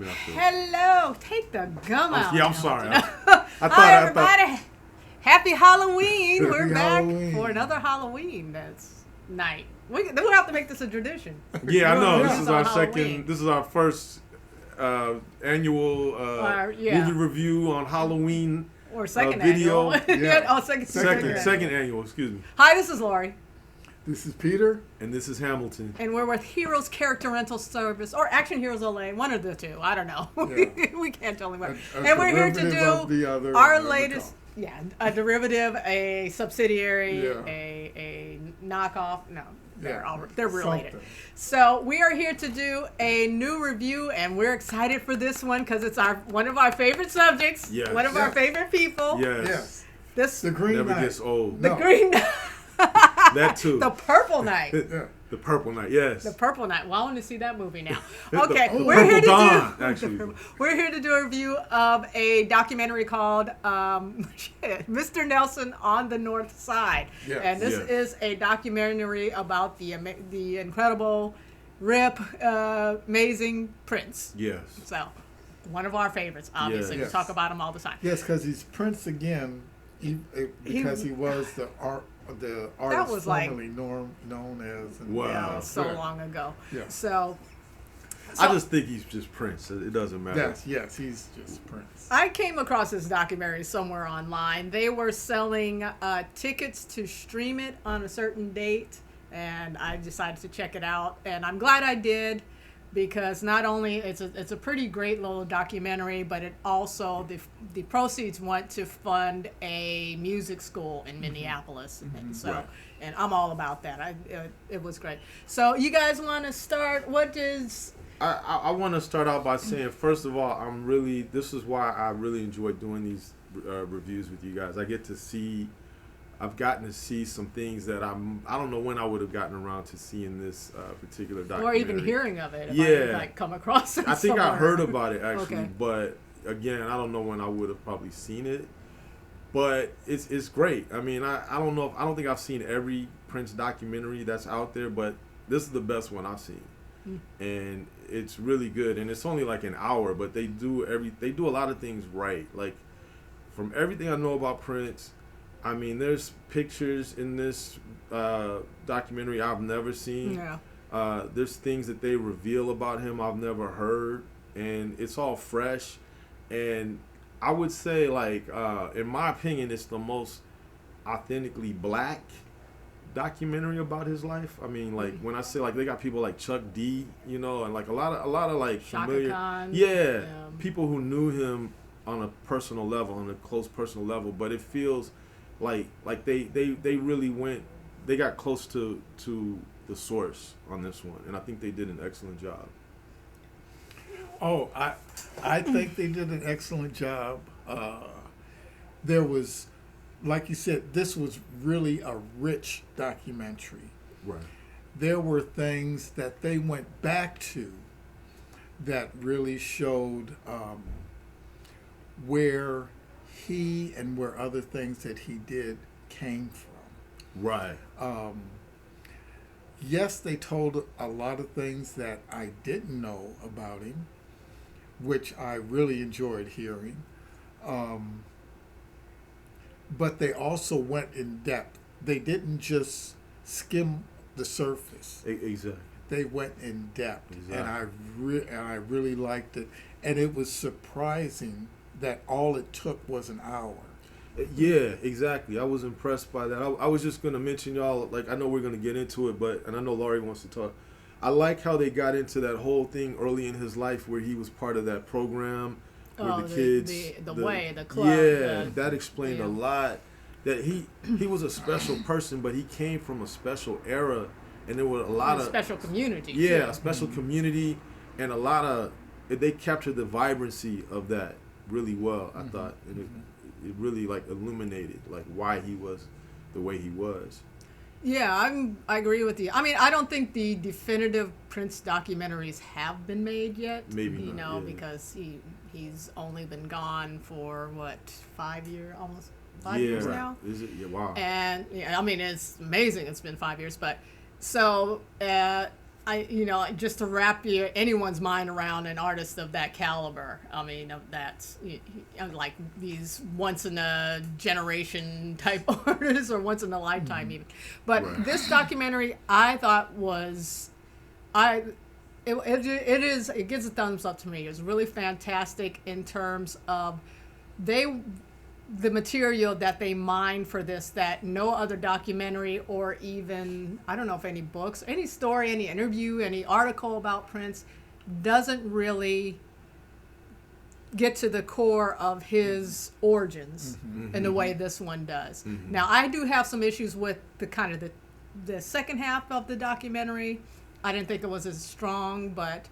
Hello. Take the gum out. Yeah, I'm sorry. Hi, everybody. Happy Halloween. We're back Halloween. for another Halloween night. We'll have to make this a tradition. Yeah, I know. This is our Halloween. second. This is our first annual movie review on Halloween. Or second video. annual. Yeah. Second annual. Excuse me. Hi, this is Lori. This is Peter. And this is Hamilton. And we're with Heroes Character Rental Service, or Action Heroes LA, one of the two. I don't know. Yeah. We can't tell anymore. And we're here to do our latest, a derivative, a subsidiary, a knockoff. No, they're related. Something. So we are here to do a new review, and we're excited for this one because it's one of our favorite subjects, one of our favorite people. Yes. The Green Never Knight. gets old. The Green Knight. That too. The Purple Knight. The Purple Knight, yes. The Purple Knight. Well, I want to see that movie now. The Okay, Purple Dawn, actually. We're here to do a review of a documentary called Mr. Nelson on the North Side. Yes. And this is a documentary about the incredible, amazing Prince. Yes. So, one of our favorites, obviously. Yes. We talk about him all the time. Yes, because he's Prince again, because he was the artist was formerly known as. Wow. So long ago. Yeah. So I just think he's just Prince. It doesn't matter. Yes, he's just Prince. I came across this documentary somewhere online. They were selling tickets to stream it on a certain date, and I decided to check it out. And I'm glad I did, because not only it's a pretty great little documentary, but it also the proceeds went to fund a music school in Minneapolis, and so and I'm all about that. It was great. So you guys want to start? I want to start out by saying, first of all, this is why I really enjoy doing these reviews with you guys. I've gotten to see some things that I don't know when I would have gotten around to seeing this particular documentary. Or even hearing of it. If I come across it I think somewhere. I heard about it, actually. Okay. But, again, I don't know when I would have probably seen it. But it's great. I mean, I don't think I've seen every Prince documentary that's out there, but this is the best one I've seen. And it's really good. And it's only like an hour, but they do a lot of things right. Like, from everything I know about Prince, I mean, there's pictures in this documentary I've never seen. Yeah. There's things that they reveal about him I've never heard, and it's all fresh. And I would say, like, in my opinion, it's the most authentically black documentary about his life. I mean, like, when I say, like, they got people like Chuck D, and like a lot of like Chaka familiar, Khan. people who knew him on a personal level, on a close personal level. But it feels like they really got close to the source on this one, and I think they did an excellent job. Oh, I think they did an excellent job. There was, like you said, this was really a rich documentary. Right. There were things that they went back to that really showed where he and where other things that he did came from. Right. Yes, they told a lot of things that I didn't know about him, which I really enjoyed hearing. But they also went in depth. They didn't just skim the surface. Exactly. They went in depth. Exactly. And I really liked it. And it was surprising that all it took was an hour. Yeah, exactly. I was impressed by that. I was just going to mention, y'all, like, I know we're going to get into it, and I know Laurie wants to talk. I like how they got into that whole thing early in his life where he was part of that program with the kids. The club. Yeah, that explained a lot. That he was a special person, but he came from a special era, and there were a lot of special community. Yeah, a special community, and a lot of they captured the vibrancy of that really well. I thought, and it really like illuminated like why he was the way he was. Yeah, I agree with you. I mean, I don't think the definitive Prince documentaries have been made yet. Maybe not, because he's only been gone for what, 5 years, almost 5 years now. Is it? Yeah, wow. And I mean, it's amazing. It's been 5 years, but so just to wrap anyone's mind around an artist of that caliber. I mean, that's like these once in a generation type artists, or once in a lifetime even. But this documentary, I thought was, it gives a thumbs up to me. It's really fantastic in terms of the material that they mined for this, that no other documentary, or even, I don't know if any books, any story, any interview, any article about Prince doesn't really get to the core of his origins in the way this one does. Now, I do have some issues with the kind of the second half of the documentary. I didn't think it was as strong, but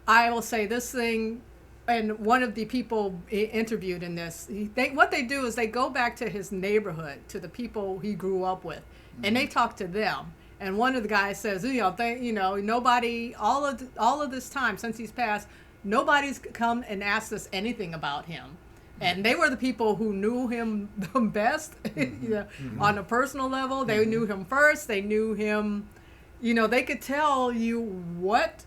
I will say this thing. And one of the people interviewed in this, what they do is they go back to his neighborhood, to the people he grew up with, and they talk to them. And one of the guys says, nobody, all of this time since he's passed, nobody's come and asked us anything about him. And they were the people who knew him the best, on a personal level. They knew him first. They knew him, they could tell you what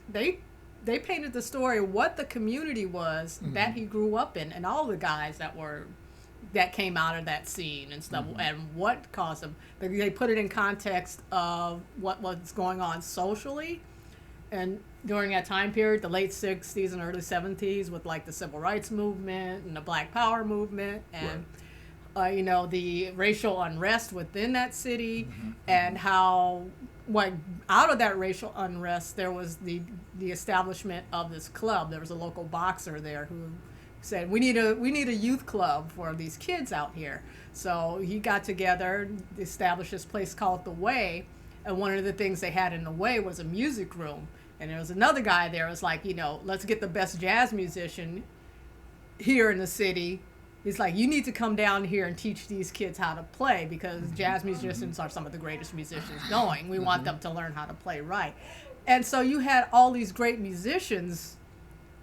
they painted the story of what the community was that he grew up in, and all the guys that came out of that scene and stuff, and what caused them. They put it in context of what was going on socially, and during that time period, the late 60s and early 70s, with like the civil rights movement and the Black Power movement, and the racial unrest within that city, and how out of that racial unrest, there was the establishment of this club. There was a local boxer there who said, we need a youth club for these kids out here. So he got together, established this place called The Way, and one of the things they had in The Way was a music room. And there was another guy there who was like, let's get the best jazz musician here in the city. He's like, you need to come down here and teach these kids how to play, because jazz musicians are some of the greatest musicians going. We want them to learn how to play right. And so you had all these great musicians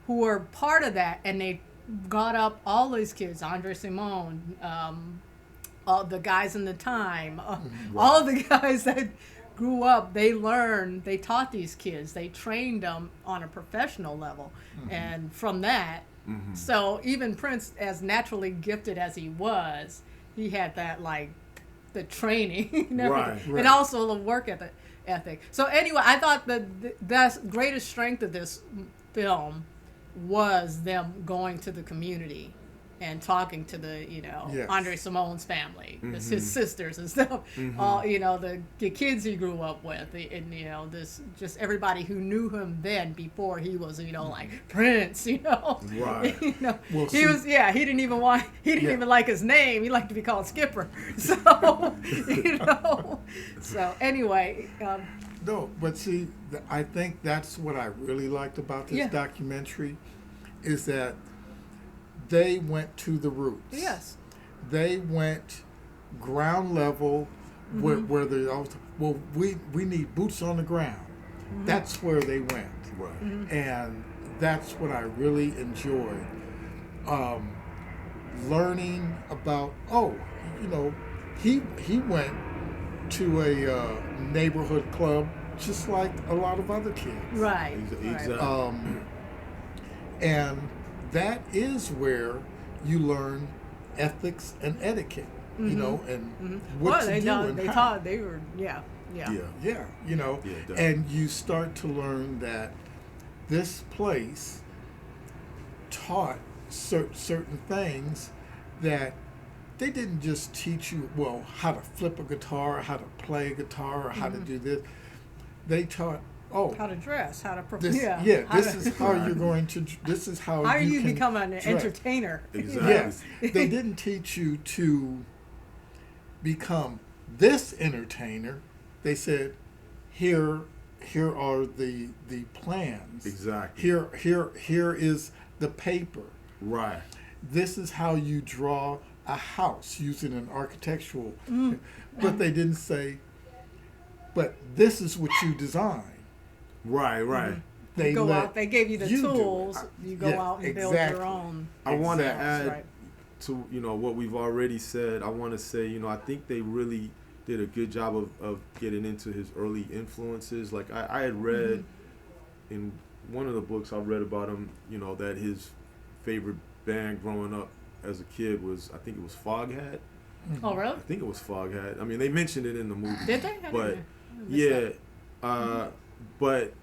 who were part of that, and they got up all these kids, Andre Simone, all the guys in the time, all the guys that grew up, they taught these kids, they trained them on a professional level. And from that, so even Prince, as naturally gifted as he was, he had that, like, the training and everything. And also the work ethic. So anyway, I thought the greatest strength of this film was them going to the community and talking to the, Andre Simone's family, his sisters and stuff, all, the kids he grew up with, and, this, just everybody who knew him then before he was, like Prince, Right. Well, he didn't even like his name. He liked to be called Skipper. So, so anyway. No, but see, I think that's what I really liked about this documentary, is that they went to the roots. Yes. They went ground level, where they always, we need boots on the ground. That's where they went. Right. And that's what I really enjoyed. Learning about, he went to a neighborhood club just like a lot of other kids. Right. Exactly. And that is where you learn ethics and etiquette, and what to do and how. Taught, they were, yeah. And you start to learn that this place taught certain things that they didn't just teach you, how to flip a guitar, how to play a guitar, or how to do this. They taught, how to dress, how to this is how you're going to, this is how you can become an dress. Entertainer. Exactly. Yes. They didn't teach you to become this entertainer. They said, here are the plans. Exactly. Here is the paper. Right. This is how you draw a house using an architectural. But they didn't say, but this is what you design. Right. They go out. They gave you the tools. You go out and build your own. I want to add to what we've already said. I want to say I think they really did a good job of getting into his early influences. Like I had read in one of the books I read about him, that his favorite band growing up as a kid was, I think it was Foghat. Oh, really? I think it was Foghat. I mean, they mentioned it in the movie. Did they? But yeah, but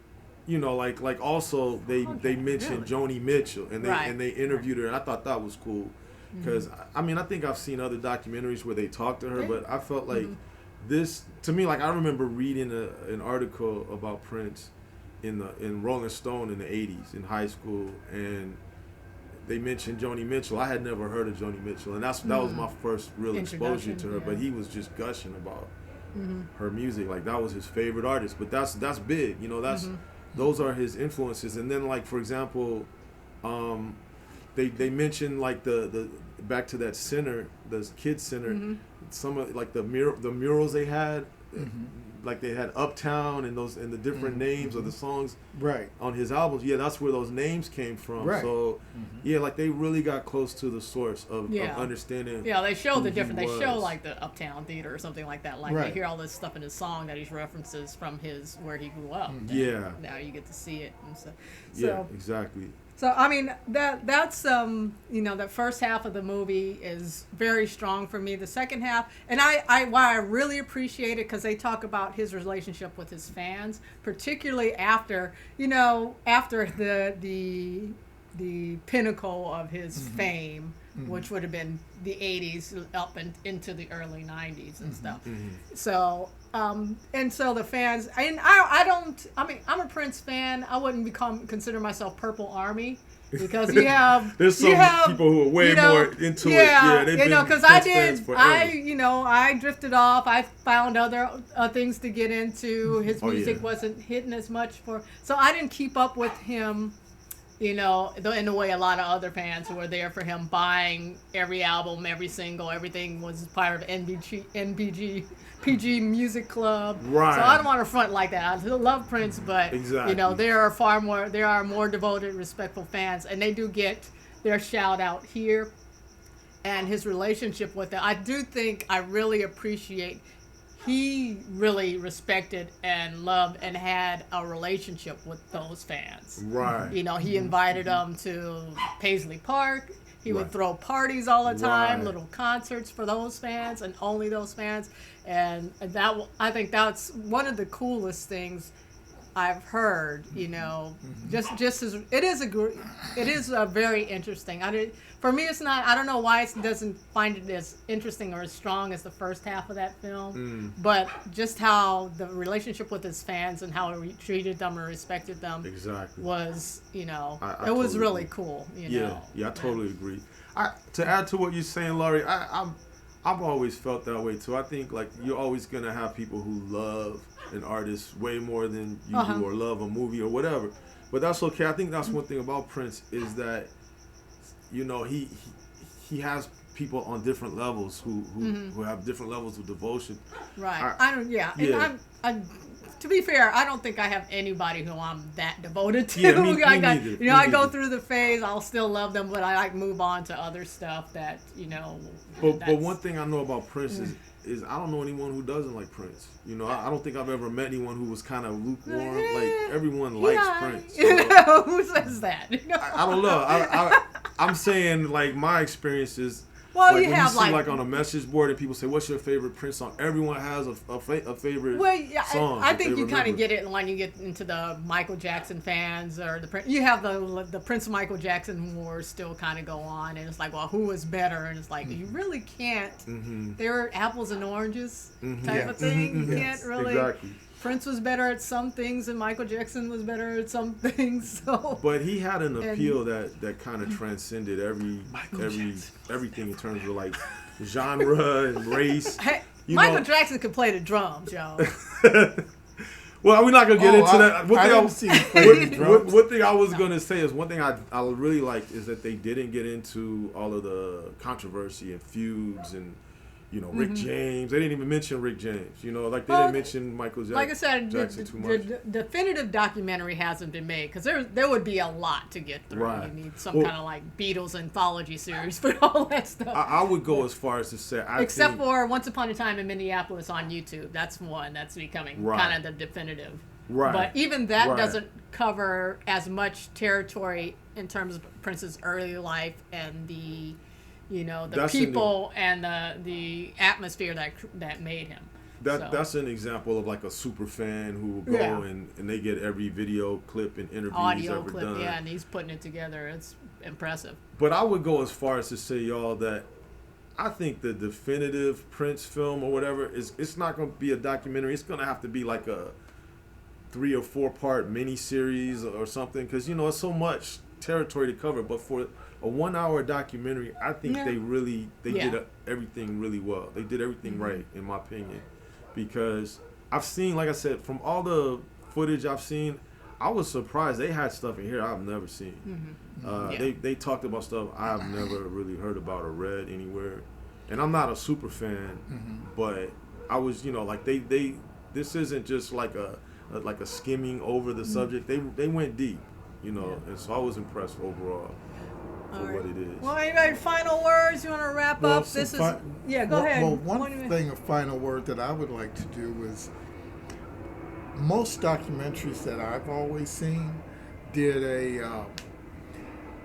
like also they mentioned Joni Mitchell, and they interviewed her, and I thought that was cool because I mean I think I've seen other documentaries where they talked to her, but I felt like this to me, like I remember reading an article about Prince in Rolling Stone in the 80s in high school, and they mentioned Joni Mitchell. I had never heard of Joni Mitchell, and that was my first real exposure to her. But he was just gushing about her music, like that was his favorite artist. But that's big, those are his influences. And then, like for example, they mentioned like the back to that center, the kids center, some of like the murals they had. Like they had Uptown and the different names of the songs on his albums. Yeah, that's where those names came from. Right. So yeah, like they really got close to the source of understanding. Yeah, they show the different. They show like the Uptown Theater or something like that. Like they hear all this stuff in his song that he references from where he grew up. Yeah. Now you get to see it and stuff. Yeah, exactly. So I mean that's that first half of the movie is very strong for me. The second half, and why I really appreciate it because they talk about his relationship with his fans, particularly after the pinnacle of his fame, which would have been the 80s up and into the early 90s and stuff. So and so the fans, and I'm a Prince fan. I wouldn't consider myself Purple Army because there's some people who are way more into it. Yeah, because I drifted off. I found other things to get into. His music wasn't hitting as much so I didn't keep up with him. In the way a lot of other fans who were there for him, buying every album, every single, everything was part of PG Music Club. Right. So I don't want to front like that. I still love Prince, but there are more devoted, respectful fans, and they do get their shout out here. And his relationship with it, I do think I really appreciate. He really respected and loved and had a relationship with those fans. Right. He invited them to Paisley Park. He would throw parties all the time, little concerts for those fans and only those fans. And I think that's one of the coolest things I've heard. Just as it is a very interesting. For me, it's not. I don't know why it doesn't find it as interesting or as strong as the first half of that film. But just how the relationship with his fans and how he treated them and respected them was, it was totally really cool. Yeah, I totally agree. To add to what you're saying, Laurie, I've always felt that way too. I think like you're always gonna have people who love an artist way more than you do, or love a movie or whatever. But that's okay. I think that's one thing about Prince is that he has people on different levels who have different levels of devotion. Right. To be fair, I don't think I have anybody who I'm that devoted to. Yeah, me neither. I go through the phase. I'll still love them, but I move on to other stuff that But one thing I know about Prince is I don't know anyone who doesn't like Prince. I don't think I've ever met anyone who was kind of lukewarm. Like everyone likes Prince. Who says that? I don't know. I'm saying like my experiences. Well, like you when have you see like on a message board and people say, "What's your favorite Prince song?" Everyone has a favorite song. I think you kind of get it when you get into the Michael Jackson fans or the Prince. You have the Prince Michael Jackson wars still kind of go on, and it's like, well, who was better? And it's like you really can't. They're apples and oranges type of thing. You can't really. Exactly. Prince was better at some things, and Michael Jackson was better at some things. So, but he had an appeal that kind of transcended everything in terms of like genre and race. Hey, Michael Jackson could play the drums, y'all. Well, we're not gonna get into that. One thing I was gonna say is one thing I really liked is that they didn't get into all of the controversy and feuds and. Rick James. They didn't even mention Rick James. They didn't mention Michael Jackson. Like I said, Jackson too much. The definitive documentary hasn't been made because there would be a lot to get through. Right. You need some kind of like Beatles anthology series for all that stuff. I would go as far as to say, except for Once Upon a Time in Minneapolis on YouTube. That's one that's becoming kind of the definitive. Right. But even that Right. doesn't cover as much territory in terms of Prince's early life and the, the That's in the- people and the atmosphere that made him. So, That's an example of like a super fan who will go Yeah. and they get every video clip and interview he's audio ever clip, done. yeah, and he's putting it together. It's impressive. But I would go as far as to say, y'all, that I think the definitive Prince film or whatever it's not going to be a documentary. It's going to have to be like a 3 or 4 part mini series or something, because it's so much territory to cover. But for a 1 hour documentary, I think they did everything really well. They did everything right, in my opinion, because I've seen, like I said, from all the footage I've seen, I was surprised they had stuff in here I've never seen. They talked about stuff I've never really heard about or read anywhere, and I'm not a super fan, but I was, like they this isn't just like a skimming over the subject. They went deep, and so I was impressed overall for what it is. Well, anybody, final words? You want to wrap up? This is go ahead. Well, one thing, a final word that I would like to do is, most documentaries that I've always seen did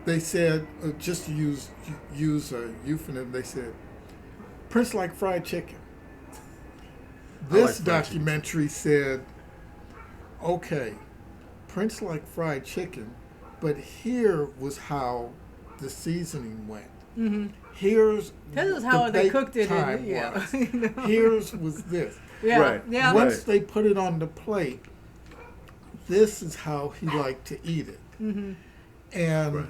they said, just to use a euphemism, they said, Prince like fried chicken. This documentary said, okay, Prince like fried chicken, but here was how the seasoning went. This is how they cooked it. Here's was this. Yeah. Right. Yeah. Once they put it on the plate, this is how he liked to eat it. And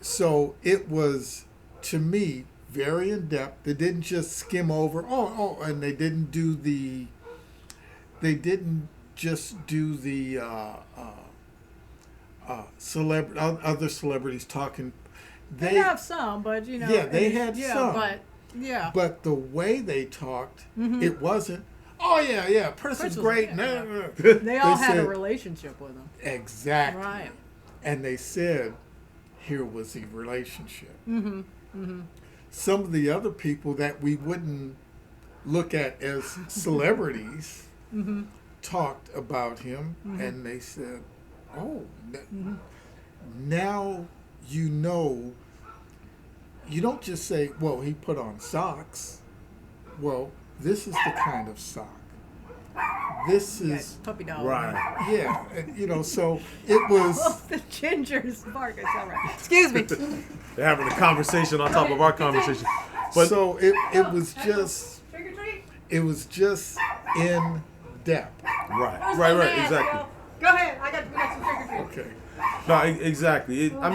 so it was, to me, very in depth. They didn't just skim over. And they didn't do the. They didn't just do the other celebrities talking. They have some, but Yeah, they had some. But But the way they talked, it wasn't. Oh yeah, Prince is great. No. They all had a relationship with him. Exactly. Right. And they said, here was the relationship. Some of the other people that we wouldn't look at as celebrities talked about him, and they said, oh, now you don't just say, well, he put on socks. Well, this is the kind of sock. This is puppy dog. Right. Yeah, and, so it was. The gingers bark. It's all right. Excuse me. They're having a conversation on top of our conversation. But So it was just Trick or treat. in depth. Right, exactly. Go ahead. We got some trick or treat. Okay. No, exactly. I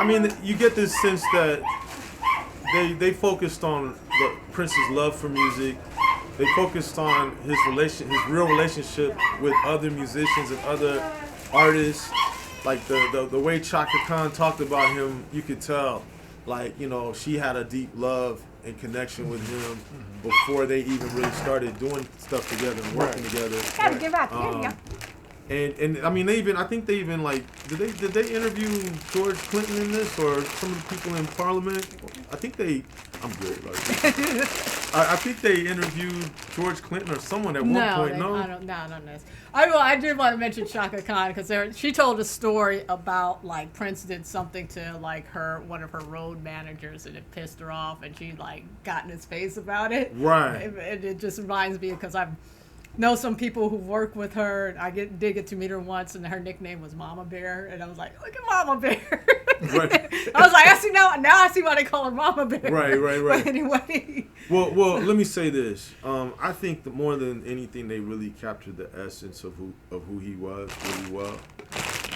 mean, you get this sense that they focused on Prince's love for music. They focused on his real relationship with other musicians and other artists. Like the way Chaka Khan talked about him, you could tell, like, she had a deep love and connection with him before they even really started doing stuff together and working together. Gotta give up. Here you go. And I mean, I think they even did they interview George Clinton in this, or some of the people in Parliament? I think I'm good. I think they interviewed George Clinton or someone at one point. No, I don't know. I did want to mention Chaka Khan because she told a story about Prince did something to one of her road managers, and it pissed her off, and she got in his face about it. Right. It just reminds me because I know some people who work with her, and I did get to meet her once, and her nickname was Mama Bear, and I was like, look at Mama Bear. Right. I was like, I see now I see why they call her Mama Bear. Right. But anyway. Well, let me say this. I think that more than anything, they really captured the essence of who he was really well,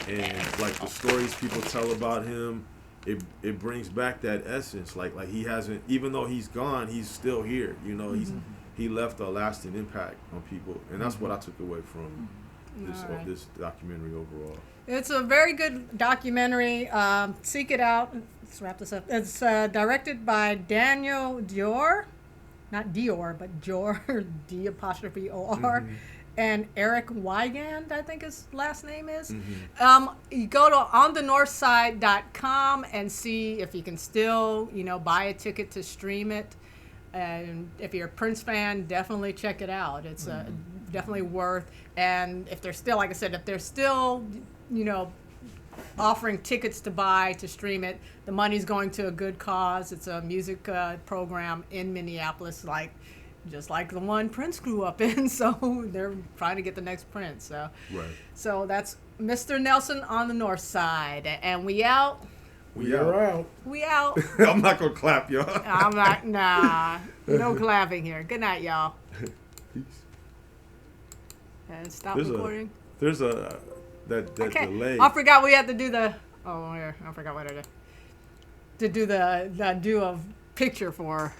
and the stories people tell about him, it brings back that essence. Like he hasn't, even though he's gone, he's still here. He left a lasting impact on people, and that's what I took away from this documentary overall. It's a very good documentary. Seek it out. Let's wrap this up. It's directed by Daniel Dior, not Dior, but Dior, D''O''R, and Eric Wiegand, I think his last name is. You go to onthenorthside.com and see if you can still, buy a ticket to stream it. And if you're a Prince fan, definitely check it out. It's definitely worth. And if they're still, like I said, if they're still, you know, offering tickets to buy to stream it, the money's going to a good cause. It's a music program in Minneapolis, just like the one Prince grew up in. So they're trying to get the next Prince. So, Right. So that's Mr. Nelson on the North Side, and we out. We You're out. out. We out. I'm not gonna clap, y'all. I'm not. Nah, no clapping here. Good night, y'all. Peace. And stop There's recording. that Okay. delay. I forgot we had to do the. Oh, here. I forgot what I did. To do the do a picture for.